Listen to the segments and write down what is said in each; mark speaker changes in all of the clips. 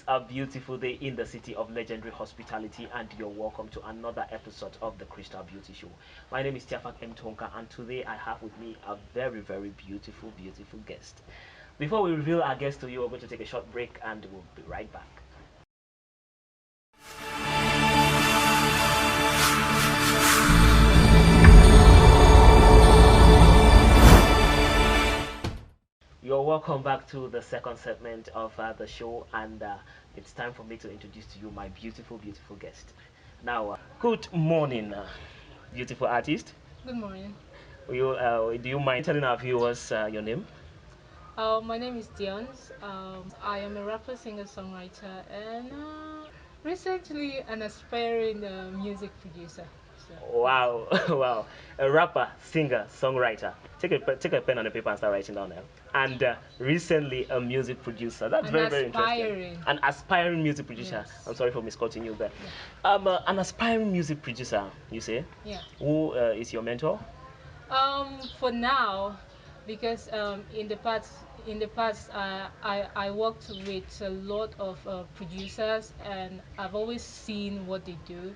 Speaker 1: a beautiful day in the city of legendary hospitality, and you're welcome to another episode of the Crystal Beauty Show. My name is Tiafak M. Tonka, and today I have with me a very, very beautiful, beautiful guest. Before we reveal our guest to you, we're going to take a short break and we'll be right back. You're welcome back to the second segment of the show, and it's time for me to introduce to you my beautiful, beautiful guest. Now, good morning, beautiful artist.
Speaker 2: Good morning.
Speaker 1: Do you mind telling our viewers your name?
Speaker 2: My name is DYONCE. I am a rapper, singer, songwriter, and recently an aspiring music producer. So, yes.
Speaker 1: Wow, wow, a rapper, singer, songwriter. Take a pen and a paper and start writing down there. And recently a music producer. That's
Speaker 2: An
Speaker 1: very, very interesting.
Speaker 2: aspiring.
Speaker 1: An aspiring music producer. I'm
Speaker 2: Yes.
Speaker 1: sorry for misquoting you there.
Speaker 2: Yeah.
Speaker 1: An aspiring music producer. You say?
Speaker 2: Yeah.
Speaker 1: Who is your mentor?
Speaker 2: For now, because in the past, I worked with a lot of producers, and I've always seen what they do,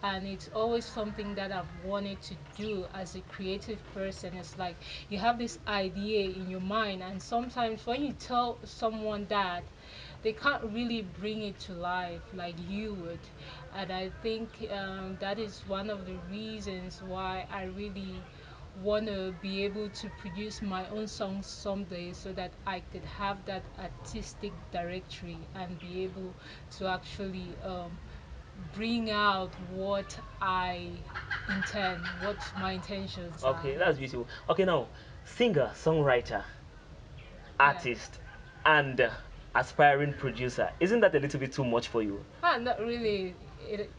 Speaker 2: and it's always something that I've wanted to do as a creative person. It's like you have this idea in your mind, and sometimes when you tell someone that, they can't really bring it to life like you would. And I think that is one of the reasons why I really want to be able to produce my own songs someday, so that I could have that artistic directory and be able to actually bring out what I intend, what my intentions are.
Speaker 1: Okay, that's
Speaker 2: Yes.
Speaker 1: beautiful. Okay, now, singer, songwriter,
Speaker 2: Yeah.
Speaker 1: artist, and aspiring producer. Isn't that a little bit too much for you?
Speaker 2: Not really.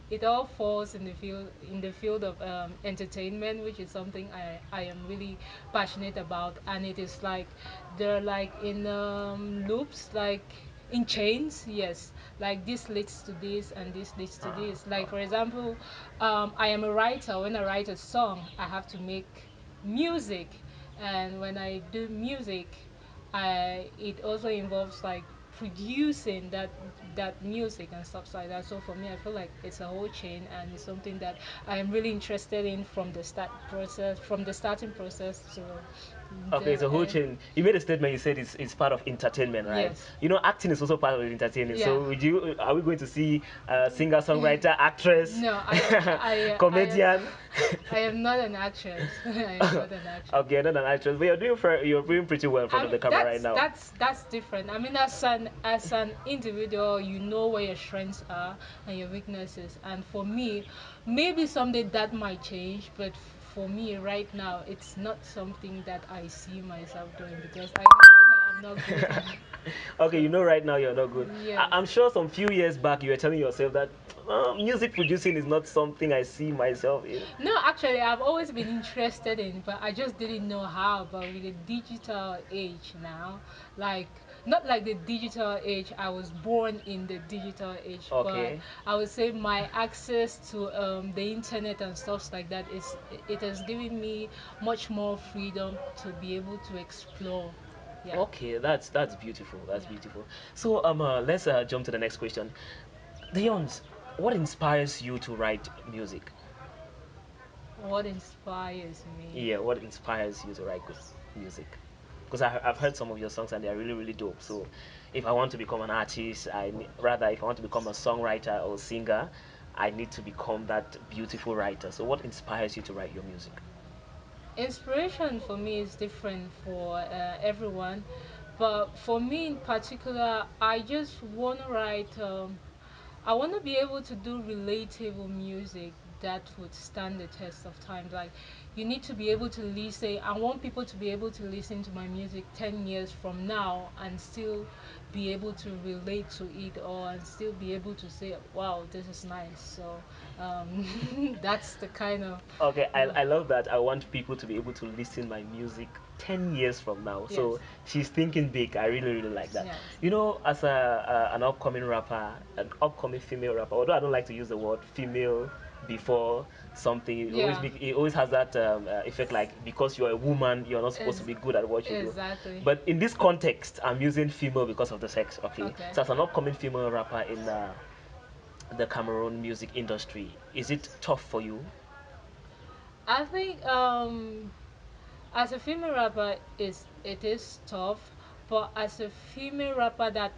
Speaker 2: It all falls in the field of entertainment, which is something I am really passionate about, and it is like they're like in loops, like in chains. Yes, like this leads to this and this leads to this. Like for example, I am a writer. When I write a song, I have to make music, and when I do music, it also involves like producing that music and stuff like that. So for me, I feel like it's a whole chain, and it's something that I am really interested in from the starting process to
Speaker 1: Okay,
Speaker 2: the
Speaker 1: it's a whole
Speaker 2: end.
Speaker 1: chain. You made a statement. You said it's part of entertainment, right?
Speaker 2: Yes.
Speaker 1: You know, acting is also part of entertaining.
Speaker 2: Yeah.
Speaker 1: So, are we going to see singer, songwriter, actress,
Speaker 2: No,
Speaker 1: comedian?
Speaker 2: I am not an actress. I am not an actress.
Speaker 1: Okay, not an actress, but you're doing pretty well in front
Speaker 2: I
Speaker 1: of
Speaker 2: mean,
Speaker 1: the camera right now.
Speaker 2: that's different. I mean, as an individual, you know where your strengths are and your weaknesses. And for me, maybe someday that might change. But for me, right now, it's not something that I see myself doing, because I know right now I'm not good.
Speaker 1: Okay,
Speaker 2: So
Speaker 1: you know right now you're not good.
Speaker 2: yes.
Speaker 1: I'm sure some few years back you were telling yourself that music producing is not something I see myself in.
Speaker 2: No, actually, I've always been interested in, but I just didn't know how. But with the digital age now, like not like the digital age, I was born in the digital age, but
Speaker 1: Okay.
Speaker 2: I would say my access to the internet and stuff like that is it has given me much more freedom to be able to explore. Yeah,
Speaker 1: Okay, that's beautiful. That's
Speaker 2: yeah.
Speaker 1: beautiful. So let's jump to the next question. Leons, what inspires you to write music?
Speaker 2: What inspires me?
Speaker 1: Yeah, what inspires you to write good music? Because I've heard some of your songs and they're really, really dope. So if I want to become an artist, rather if I want to become a songwriter or singer, I need to become that beautiful writer. So what inspires you to write your music?
Speaker 2: Inspiration for me is different for everyone, but for me in particular, I just want to write. I want to be able to do relatable music that would stand the test of time. Like, you need to be able to listen. I want people to be able to listen to my music 10 years from now and still be able to relate to it, or and still be able to say, wow, this is nice. So That's the kind of,
Speaker 1: Okay,
Speaker 2: you know,
Speaker 1: I love that. I want people to be able to listen my music 10 years from now.
Speaker 2: yes,
Speaker 1: So she's thinking big. I really, really like that.
Speaker 2: yes,
Speaker 1: You know, as an upcoming rapper, an upcoming female rapper, although I don't like to use the word female before something,
Speaker 2: yeah,
Speaker 1: it always has that effect like because you're a woman, you're not supposed to
Speaker 2: is
Speaker 1: be good at what you do.
Speaker 2: exactly.
Speaker 1: But in this context, I'm using female because of the sex, okay?
Speaker 2: Okay.
Speaker 1: So as an upcoming female rapper in the Cameroon music industry, is it tough for you?
Speaker 2: I think as a female rapper, is it is tough, but as a female rapper that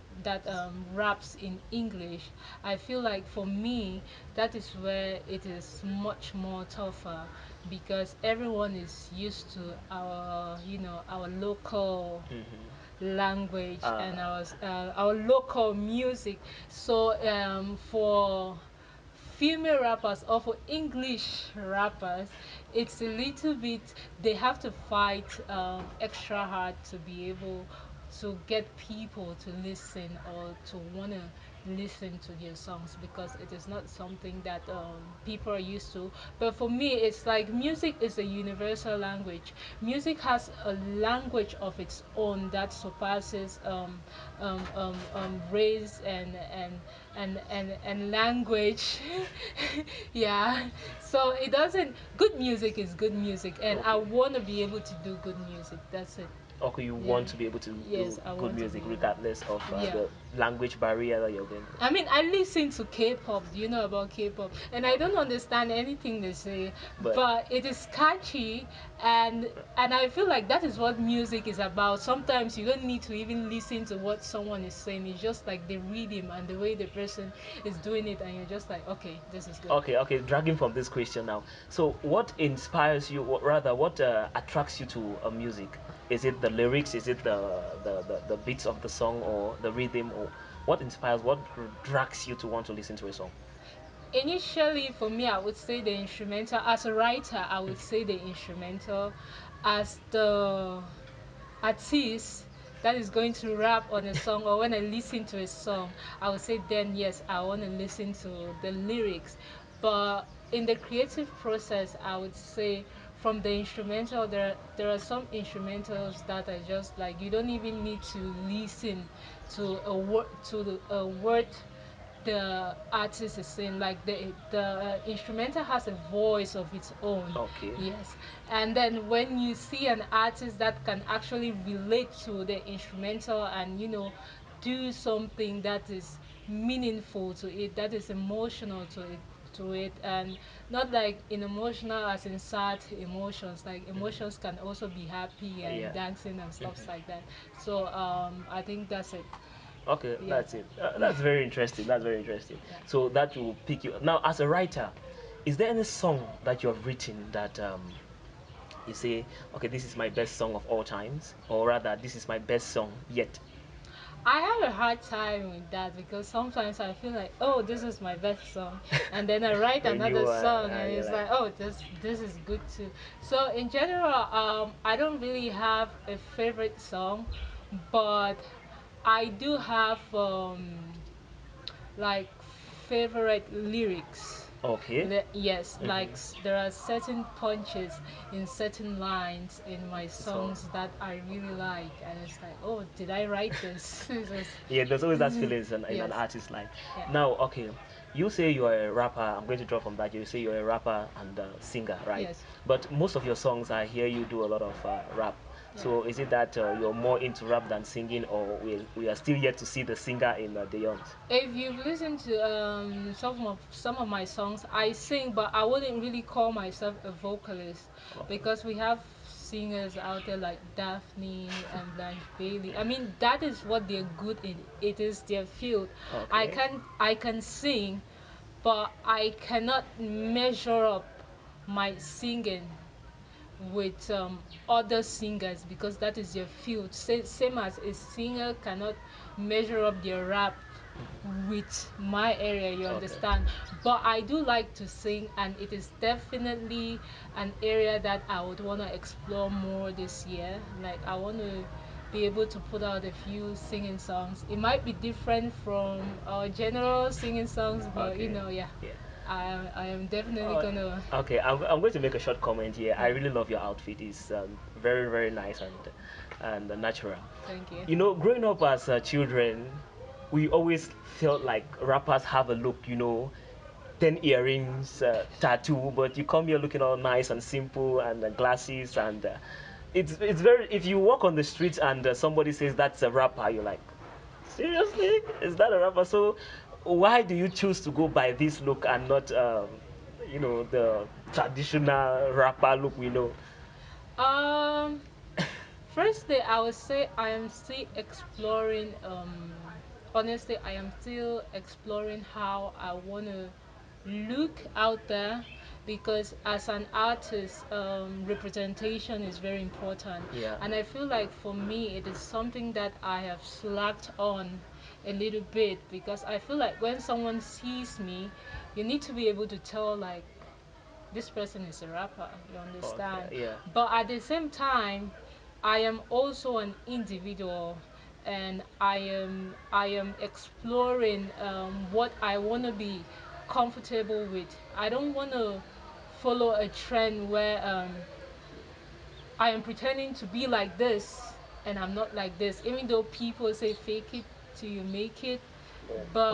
Speaker 2: raps in English, I feel like for me that is where it is much more tougher, because everyone is used to our, our local
Speaker 1: Mm-hmm.
Speaker 2: language and
Speaker 1: Uh,
Speaker 2: our local music. So for female rappers or for English rappers, it's a little bit, they have to fight extra hard to be able to get people to listen or to want to listen to their songs, because it is not something that people are used to. But for me, it's like music is a universal language. Music has a language of its own that surpasses race and language. Yeah, so it doesn't, good music is good music, and I
Speaker 1: okay.
Speaker 2: want to be able to do good music. That's it.
Speaker 1: Okay, you
Speaker 2: Yeah.
Speaker 1: want to be able to
Speaker 2: Yes,
Speaker 1: do
Speaker 2: I
Speaker 1: good
Speaker 2: want to
Speaker 1: music
Speaker 2: be able.
Speaker 1: regardless of
Speaker 2: Yeah.
Speaker 1: the language barrier that you're going through.
Speaker 2: I mean, I listen to K-pop. Do you know about K-pop? And I don't understand anything they say,
Speaker 1: But
Speaker 2: but it is catchy, and I feel like that is what music is about. Sometimes you don't need to even listen to what someone is saying. It's just like the rhythm and the way the person is doing it, and you're just like, okay, this is good.
Speaker 1: okay, okay, dragging from this question now. So, what inspires you, or rather, what attracts you to a music? Is it the lyrics? Is it the beats of the song, or the rhythm, or what inspires? What drags you to want to listen to a song?
Speaker 2: Initially, for me, I would say the instrumental. As a writer, I would say the instrumental. As the artist that is going to rap on a song, or when I listen to a song, I would say then yes, I want to listen to the lyrics. But in the creative process, I would say from the instrumental, there are some instrumentals that are just like you don't even need to listen to a word the artist is saying, like the instrumental has a voice of its own.
Speaker 1: Okay,
Speaker 2: Yes, and then when you see an artist that can actually relate to the instrumental and do something that is meaningful to it, that is emotional to it, and not like in emotional as in sad emotions, like emotions can also be happy and
Speaker 1: yeah.
Speaker 2: dancing and stuff like that. So I think that's it.
Speaker 1: Okay,
Speaker 2: Yeah.
Speaker 1: that's it. That's very interesting. That's very interesting.
Speaker 2: Yeah.
Speaker 1: So that will pick you now as a writer. Is there any song that you have written that you say, okay, this is my best song of all times, or rather, this is my best song yet?
Speaker 2: I have a hard time with that, because sometimes I feel like, oh, this is my best song, and then I write
Speaker 1: A new
Speaker 2: another
Speaker 1: one,
Speaker 2: song,
Speaker 1: and
Speaker 2: and
Speaker 1: you're
Speaker 2: it's
Speaker 1: like,
Speaker 2: like, oh, this is good too. So in general, I don't really have a favorite song, but I do have like favorite lyrics.
Speaker 1: okay.
Speaker 2: Yes, like
Speaker 1: Mm-hmm.
Speaker 2: there are certain punches in certain lines in my
Speaker 1: So
Speaker 2: songs that I really like, and it's like, oh, did I write this? It's just,
Speaker 1: yeah, there's always that feelings in an
Speaker 2: yes,
Speaker 1: artist's life.
Speaker 2: yeah,
Speaker 1: Now, okay, you say you're a rapper. I'm going to draw from that. You say you're a rapper and a singer, right?
Speaker 2: yes,
Speaker 1: But most of your songs, I hear you do a lot of rap.
Speaker 2: yeah.
Speaker 1: So is it that you're more into rap than singing, or we are still yet to see the singer in DYONCE?
Speaker 2: If you've listened to some of my songs, I sing, but I wouldn't really call myself a vocalist,
Speaker 1: Okay.
Speaker 2: because we have singers out there like Daphne and Blanche Bailey. I mean, that is what they're good in. It is their field.
Speaker 1: Okay.
Speaker 2: I can sing, but I cannot measure up my singing with other singers, because that is your field. Same as a singer cannot measure up their rap with my area, you
Speaker 1: Okay.
Speaker 2: understand. But I do like to sing, and it is definitely an area that I would want to explore more this year. Like, I want to be able to put out a few singing songs. It might be different from our general singing songs, but
Speaker 1: Okay.
Speaker 2: yeah.
Speaker 1: Yeah.
Speaker 2: I am definitely
Speaker 1: Oh,
Speaker 2: gonna.
Speaker 1: okay. I'm going to make a short comment here. I
Speaker 2: Yeah.
Speaker 1: really love your outfit. It's very very nice and natural.
Speaker 2: Thank you.
Speaker 1: You know, growing up as children, we always felt like rappers have a look. You know, 10 earrings, tattoo, but you come here looking all nice and simple and glasses and. It's very. If you walk on the street and somebody says that's a rapper, you're like, seriously, is that a rapper? So, why do you choose to go by this look and not, the traditional rapper look we know?
Speaker 2: Um, Firstly, I would say I am still exploring. Honestly, I am still exploring how I wanna look out there, because as an artist, representation is very important,
Speaker 1: Yeah.
Speaker 2: and I feel like for me it is something that I have slacked on a little bit, because I feel like when someone sees me, you need to be able to tell, like, this person is a rapper, you
Speaker 1: Okay.
Speaker 2: understand?
Speaker 1: Yeah.
Speaker 2: But at the same time, I am also an individual, and I am exploring what I want to be comfortable with. I don't want to follow a trend where I am pretending to be like this and I'm not like this, even though people say fake it till you make it. But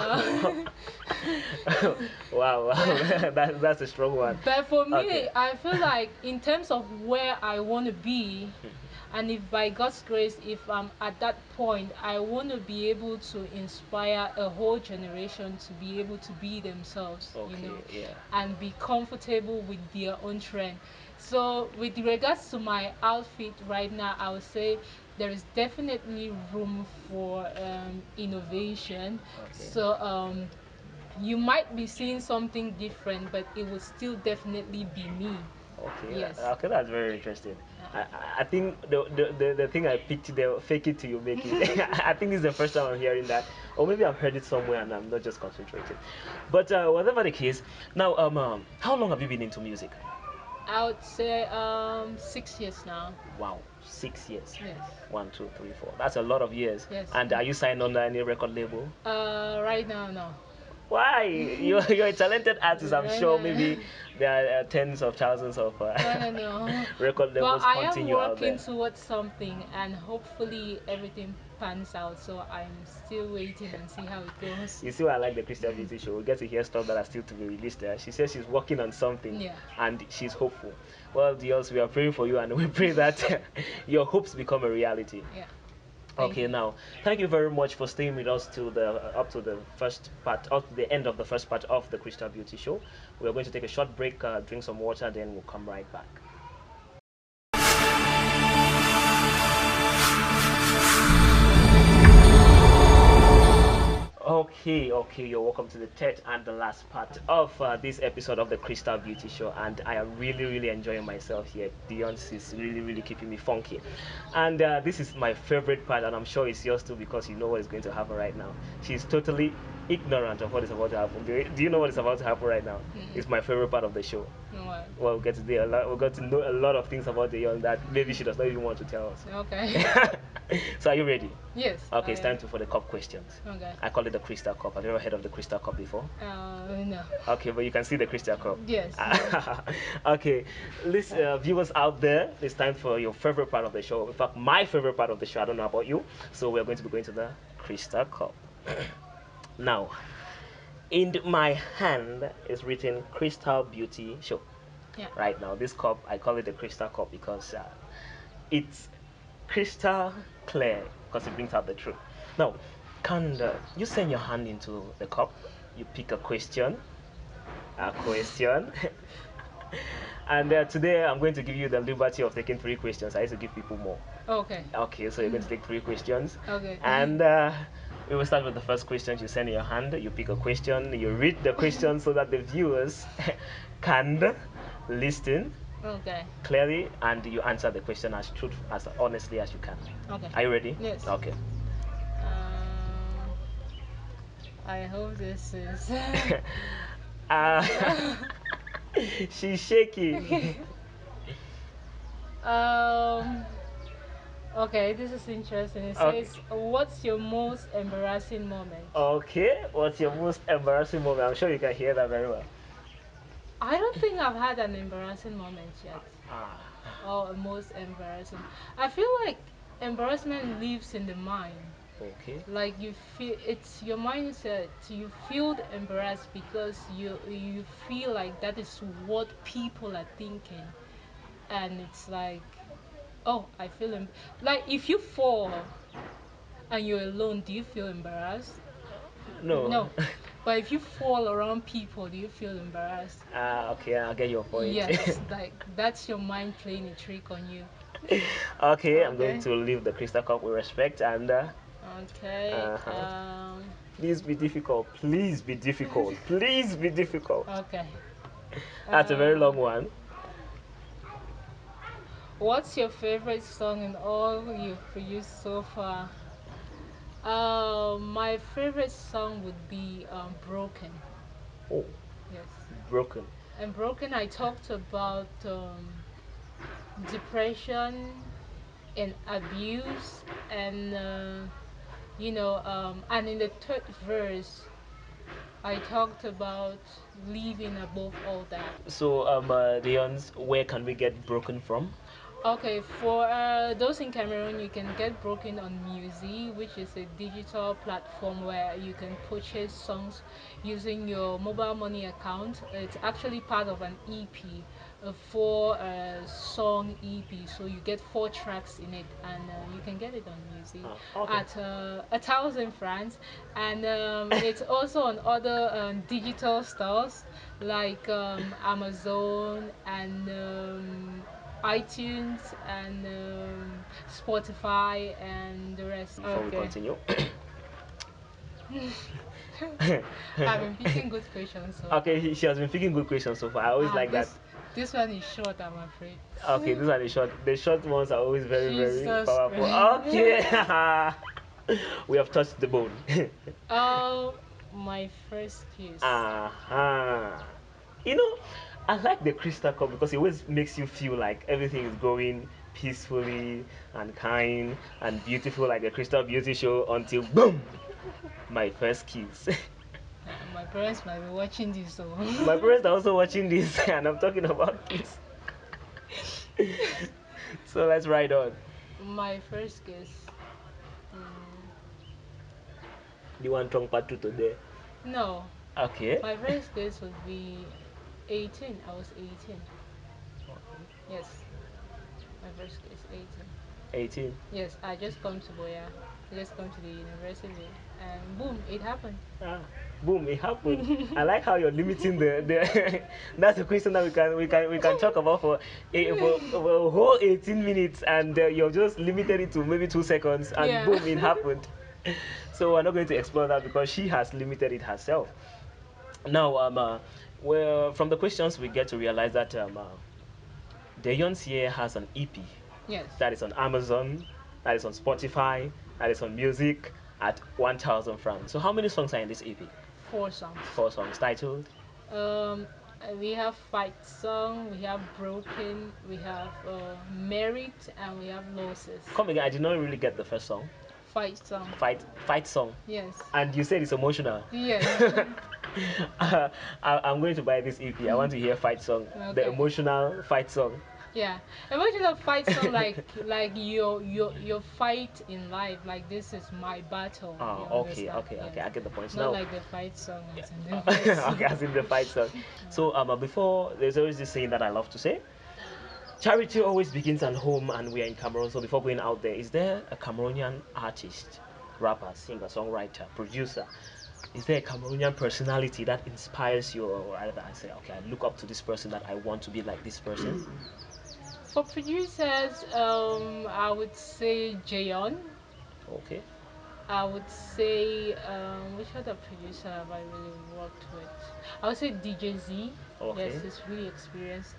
Speaker 1: Wow. Wow. Wow.
Speaker 2: yeah.
Speaker 1: That's a strong one.
Speaker 2: But for
Speaker 1: Okay.
Speaker 2: me, I feel like in terms of where I want to be, and if by God's grace, if I'm at that point, I want to be able to inspire a whole generation to be able to be themselves,
Speaker 1: Okay. Yeah.
Speaker 2: and be comfortable with their own trend. So, with regards to my outfit right now, I would say there is definitely room for innovation.
Speaker 1: Okay.
Speaker 2: So, you might be seeing something different, but it will still definitely be me.
Speaker 1: Okay,
Speaker 2: Yes.
Speaker 1: okay, that's very interesting. I,
Speaker 2: Uh,
Speaker 1: I I think the thing I picked there, fake it till you make it. I think this is the first time I'm hearing that, or maybe I've heard it somewhere and I'm not just concentrating. But whatever the case, now how long have you been into music?
Speaker 2: I would say 6 years now.
Speaker 1: Wow, 6 years.
Speaker 2: Yes.
Speaker 1: 1, 2, 3, 4. That's a lot of years.
Speaker 2: Yes.
Speaker 1: And are you signed under any record label?
Speaker 2: Right now, no.
Speaker 1: Why? You're a talented artist. I'm
Speaker 2: Right
Speaker 1: sure
Speaker 2: now.
Speaker 1: maybe there are tens of thousands of
Speaker 2: I don't know.
Speaker 1: record
Speaker 2: But
Speaker 1: labels
Speaker 2: I am
Speaker 1: hunting you out
Speaker 2: working
Speaker 1: there.
Speaker 2: towards something, and hopefully everything pans out. So I'm still waiting and see how it goes.
Speaker 1: You see why I like the Christian Beauty Show? We get to hear stuff that are still to be released there. She says she's working on something
Speaker 2: Yeah.
Speaker 1: and she's hopeful. Well, dears, we are praying for you and we pray that your hopes become a reality.
Speaker 2: Yeah. Thank
Speaker 1: Okay,
Speaker 2: you.
Speaker 1: now thank you very much for staying with us to the up to the first part, up to the end of the first part of the Crystal Beauty Show. We are going to take a short break, drink some water, then we'll come right back. Okay, okay, you're welcome to the third and the last part of this episode of the Crystal Beauty Show, and I am really, really enjoying myself here. DYONCE is really, really keeping me funky, and this is my favorite part, and I'm sure it's yours too because you know what is going to happen right now. She's totally ignorant of what is about to happen. Do you know what is about to happen right now?
Speaker 2: Mm-mm.
Speaker 1: It's my favorite part of the show.
Speaker 2: What?
Speaker 1: Well, we get to know a lot of things about the young that maybe she does not even want to tell us.
Speaker 2: Okay.
Speaker 1: So, are you ready?
Speaker 2: Yes,
Speaker 1: Okay,
Speaker 2: I
Speaker 1: it's
Speaker 2: am.
Speaker 1: time for the cup questions.
Speaker 2: Okay.
Speaker 1: I call it the crystal cup. Have you ever heard of the crystal cup before?
Speaker 2: No.
Speaker 1: Okay, but you can see the crystal cup.
Speaker 2: Yes.
Speaker 1: Okay, listen, viewers out there, it's time for your favorite part of the show. In fact, my favorite part of the show. I don't know about you. So we're going to be going to the crystal cup. Now, in my hand is written Crystal Beauty Show.
Speaker 2: Yeah.
Speaker 1: Right now, this cup, I call it the crystal cup because it's crystal clear because it brings out the truth. Now, can you send your hand into the cup? You pick a question, and today I'm going to give you the liberty of taking 3 questions. I used to give people more.
Speaker 2: Okay.
Speaker 1: Okay, so you're going to take 3 questions,
Speaker 2: Okay.
Speaker 1: and we will start with the first question. You send your hand, you pick a question, you read the question so that the viewers can listen
Speaker 2: Okay.
Speaker 1: clearly, and you answer the question as honestly as you can.
Speaker 2: Okay.
Speaker 1: Are you ready?
Speaker 2: Yes.
Speaker 1: Okay.
Speaker 2: Um, I hope this is.
Speaker 1: uh, she's shaking.
Speaker 2: Okay. Um. Okay, this is interesting. It
Speaker 1: Okay.
Speaker 2: says, "What's your most embarrassing moment?"
Speaker 1: Okay. What's your most embarrassing moment? I'm sure you can hear that very well.
Speaker 2: I don't think I've had an embarrassing moment yet.
Speaker 1: Ah,
Speaker 2: Or a most embarrassing. I feel like embarrassment lives in the mind.
Speaker 1: okay.
Speaker 2: Like you feel it's your mindset. You feel embarrassed because you feel like that is what people are thinking, and it's like, oh, I feel like if you fall and you're alone, do you feel embarrassed?
Speaker 1: No.
Speaker 2: No. But if you fall around people, do you feel embarrassed?
Speaker 1: Ah, okay, I get your point.
Speaker 2: Yes, like that's your mind playing a trick on you.
Speaker 1: Okay, I'm going
Speaker 2: Okay.
Speaker 1: to leave the crystal cup with respect and
Speaker 2: Okay.
Speaker 1: uh-huh. Please be difficult. Please be difficult. Please be difficult.
Speaker 2: Okay.
Speaker 1: That's a very long
Speaker 2: Uh,
Speaker 1: one.
Speaker 2: what's your favorite song in all you've produced so far? My favorite song would be "Broken."
Speaker 1: Oh,
Speaker 2: Yes,
Speaker 1: broken.
Speaker 2: and "Broken" I talked about depression and abuse, and and in the third verse, I talked about living above all that.
Speaker 1: So, Leons, where can we get broken from?
Speaker 2: Okay, for those in Cameroon, you can get Broken on Musi, which is a digital platform where you can purchase songs using your mobile money account. It's actually part of an EP, a four song EP. So you get four tracks in it, and you can get it on Musi
Speaker 1: Okay.
Speaker 2: at 1,000 francs. And it's also on other digital stores like Amazon and iTunes and Spotify and the rest.
Speaker 1: Before we
Speaker 2: Okay.
Speaker 1: continue.
Speaker 2: I've been picking good questions so
Speaker 1: Okay,
Speaker 2: far.
Speaker 1: she has been picking good questions so far. I always
Speaker 2: Ah,
Speaker 1: like that.
Speaker 2: this one is short, I'm afraid.
Speaker 1: Okay, these are the short. The short ones are always very, very
Speaker 2: Jesus
Speaker 1: powerful.
Speaker 2: Christ.
Speaker 1: Okay, we have touched the bone.
Speaker 2: Oh, my first kiss.
Speaker 1: Uh-huh. You know, I like the crystal cup because it always makes you feel like everything is going peacefully and kind and beautiful, like the Crystal Beauty Show, until boom, my first kiss.
Speaker 2: My parents might be watching this, so.
Speaker 1: My parents are also watching this, and I'm talking about kiss. So let's ride on.
Speaker 2: My first kiss. Mm,
Speaker 1: Do you want Tong Patu today?
Speaker 2: no,
Speaker 1: Okay.
Speaker 2: my first kiss would be 18. I was 18. Yes, my first kiss, 18.
Speaker 1: 18.
Speaker 2: Yes, I just come to Boya. I just come to the university, and boom, it happened.
Speaker 1: Ah, boom, it happened. I like how you're limiting the that's a question that we can talk about for a whole 18 minutes, and you've just limited it to maybe 2 seconds, and
Speaker 2: Yeah.
Speaker 1: boom, it happened. So we're not going to explore that because she has limited it herself. Now, well, from the questions we get to realize that DYONCE here has an EP
Speaker 2: Yes,
Speaker 1: that is on Amazon, that is on Spotify, that is on music at 1,000 francs. So how many songs are in this EP?
Speaker 2: four songs.
Speaker 1: Four songs titled.
Speaker 2: Um, we have fight song, we have broken, we have merit, and we have losses.
Speaker 1: Come again, I did not really get the first song.
Speaker 2: Fight song.
Speaker 1: Fight song.
Speaker 2: Yes.
Speaker 1: And you said it's emotional.
Speaker 2: Yes.
Speaker 1: I'm going to buy this EP. I want to hear fight song, the
Speaker 2: Okay.
Speaker 1: emotional fight song.
Speaker 2: Yeah. Imagine a fight song like your fight in life. Like this is my battle. You
Speaker 1: Okay,
Speaker 2: understand?
Speaker 1: okay,
Speaker 2: Yes.
Speaker 1: okay. I get the points
Speaker 2: Not
Speaker 1: now.
Speaker 2: like the fight song
Speaker 1: Yeah.
Speaker 2: as in the fight
Speaker 1: Okay,
Speaker 2: song.
Speaker 1: as in the fight song. So before there's always this saying that I love to say. Charity always begins at home, and we are in Cameroon. So before going out there, is there a Cameroonian artist, rapper, singer, songwriter, producer? Is there a Cameroonian personality that inspires you, or either I say, okay, I look up to this person that I want to be like this person?
Speaker 2: For producers, I would say Jayon.
Speaker 1: Okay,
Speaker 2: I would say which other producer have I really worked with? I would say DJ Z. Yes,
Speaker 1: okay,
Speaker 2: he's really experienced.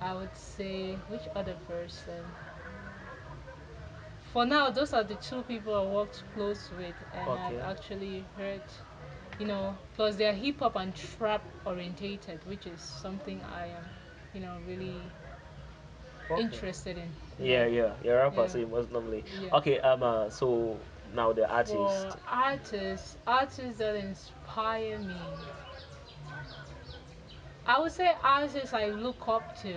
Speaker 2: I would say which other person? For now, those are the two people I worked close with, and I've
Speaker 1: okay,
Speaker 2: actually heard, plus they're hip hop and trap orientated, which is something I am, really
Speaker 1: okay.
Speaker 2: interested in.
Speaker 1: Yeah, yeah, you're a rapper,
Speaker 2: Yeah,
Speaker 1: so you must normally.
Speaker 2: yeah.
Speaker 1: Okay, so now the
Speaker 2: For
Speaker 1: artist.
Speaker 2: artists that inspire me, I would say artists I look up to.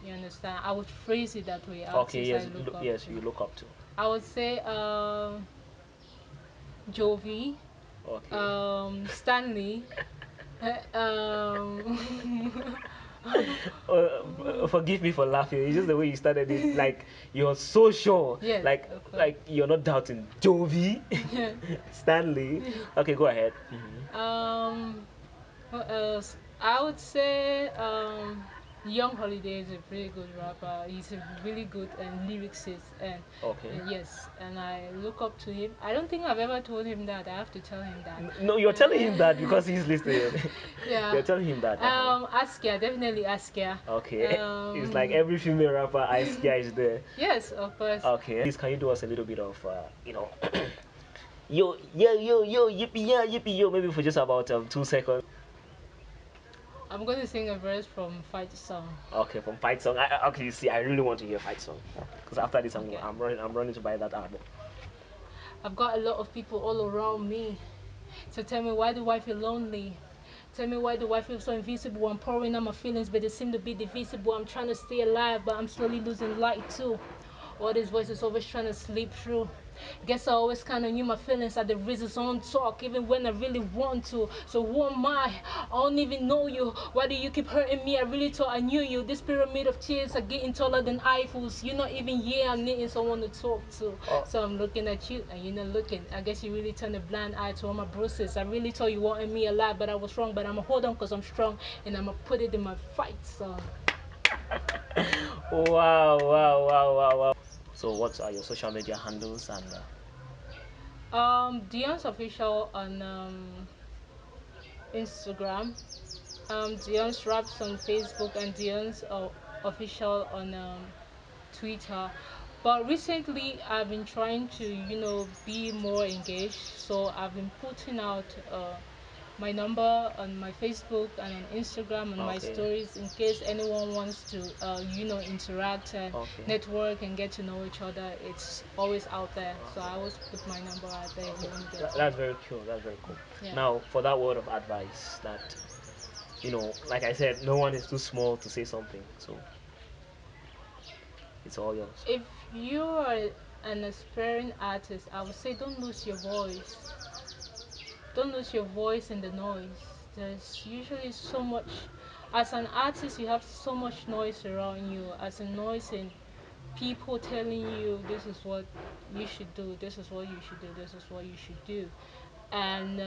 Speaker 2: You understand? I would phrase it that way.
Speaker 1: Okay,
Speaker 2: Artists I
Speaker 1: yes,
Speaker 2: look up
Speaker 1: yes,
Speaker 2: to.
Speaker 1: you look up to.
Speaker 2: I would say Jovi,
Speaker 1: Okay.
Speaker 2: Stanley, um,
Speaker 1: Forgive me for laughing. It's just the way you started it. Like you're so sure.
Speaker 2: yes,
Speaker 1: Like
Speaker 2: of course.
Speaker 1: like you're not doubting. Jovi,
Speaker 2: Yeah.
Speaker 1: Stanley. Okay, go ahead.
Speaker 2: Um, what else? I would say Young Holiday is a pretty good rapper. He's a really good lyricist,
Speaker 1: Okay.
Speaker 2: and yes, and I look up to him. I don't think I've ever told him that. I have to tell him that.
Speaker 1: No, you're telling him that
Speaker 2: Uh,
Speaker 1: because he's listening.
Speaker 2: yeah.
Speaker 1: You're telling him that.
Speaker 2: Askia, definitely Askia.
Speaker 1: Okay. It's like
Speaker 2: Um,
Speaker 1: every female rapper, Ice Guy is there.
Speaker 2: yes, of course.
Speaker 1: Okay. Please, can you do us a little bit of, yo, yo, yippee, yeah, yippee, yo, maybe for just about 2 seconds.
Speaker 2: I'm going to sing a verse from Fight Song.
Speaker 1: Okay, from Fight Song. Okay, you see, I really want to hear Fight Song because after this,
Speaker 2: Okay.
Speaker 1: I'm running to buy that album.
Speaker 2: I've got a lot of people all around me. So tell me, why do I feel lonely? Tell me, why do I feel so invisible? I'm pouring out my feelings, but they seem to be divisible. I'm trying to stay alive, but I'm slowly losing light too. All these voices always trying to sleep through. Guess I always kinda knew my feelings at the reasons on talk, even when I really want to. So who am I don't even know you. Why do you keep hurting me? I really thought I knew you. This pyramid of tears are getting taller than Eiffels. You're not even here. I'm needing someone to talk to.
Speaker 1: Oh,
Speaker 2: So I'm looking at you and you're not looking. I guess you really turned a blind eye to all my bruises. I really thought you wanted me alive, but I was wrong. But I'ma hold on because I'm strong and I'ma put it in my fight song.
Speaker 1: wow, wow, wow, wow, wow. So, what are your social media handles and
Speaker 2: DYONCE official on Instagram. DYONCE Raps on Facebook and DYONCE official on Twitter. But recently, I've been trying to, be more engaged. So I've been putting out my number on my Facebook and on Instagram and my
Speaker 1: okay,
Speaker 2: stories in case anyone wants to, interact and
Speaker 1: okay,
Speaker 2: network and get to know each other. It's always out there. So I
Speaker 1: okay,
Speaker 2: always put my number out there if you
Speaker 1: okay.
Speaker 2: want to get to
Speaker 1: That's
Speaker 2: know.
Speaker 1: very cool. That's very cool.
Speaker 2: Yeah.
Speaker 1: Now, for that word of advice, that like I said, no one is too small to say something. So it's all yours.
Speaker 2: If you are an aspiring artist, I would say don't lose your voice. Don't lose your voice in the noise. There's usually so much. As an artist, you have so much noise around you. As a noise in people telling you this is what you should do, this is what you should do, this is what you should do. And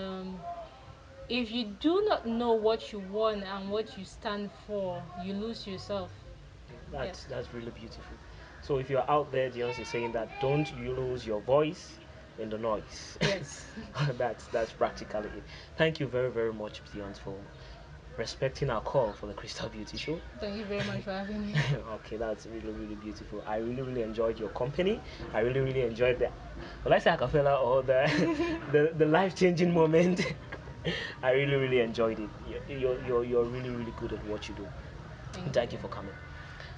Speaker 2: if you do not know what you want and what you stand for, you lose yourself.
Speaker 1: That's
Speaker 2: Yes.
Speaker 1: that's really beautiful. So if you're out there, Dion is saying that don't you lose your voice in the noise.
Speaker 2: Yes.
Speaker 1: That's practically it. Thank you very very much, Dion, for respecting our call for the Crystal Beauty Show.
Speaker 2: Thank you very much for having me.
Speaker 1: Okay, that's really really beautiful. I really really enjoyed your company. I really really enjoyed the, well, I say acapella or the the life changing moment. I really really enjoyed it. You're really really good at what you do.
Speaker 2: Thank
Speaker 1: Thank you
Speaker 2: you.
Speaker 1: for coming.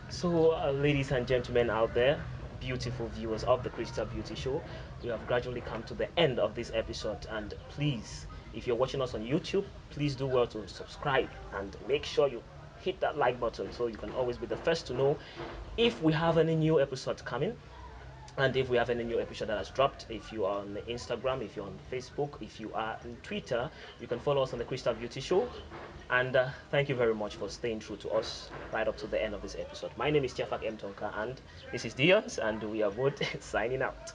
Speaker 1: So, ladies and gentlemen out there, beautiful viewers of the Crystal Beauty Show, we have gradually come to the end of this episode. And please, if you're watching us on YouTube, please do well to subscribe and make sure you hit that like button so you can always be the first to know if we have any new episodes coming. And if we have any new episode that has dropped, if you are on Instagram, if you're on Facebook, if you are on Twitter, you can follow us on the Crystal Beauty Show. And thank you very much for staying true to us right up to the end of this episode. My name is Tiafak M. Tonka, and this is Dion's, and we are both signing out.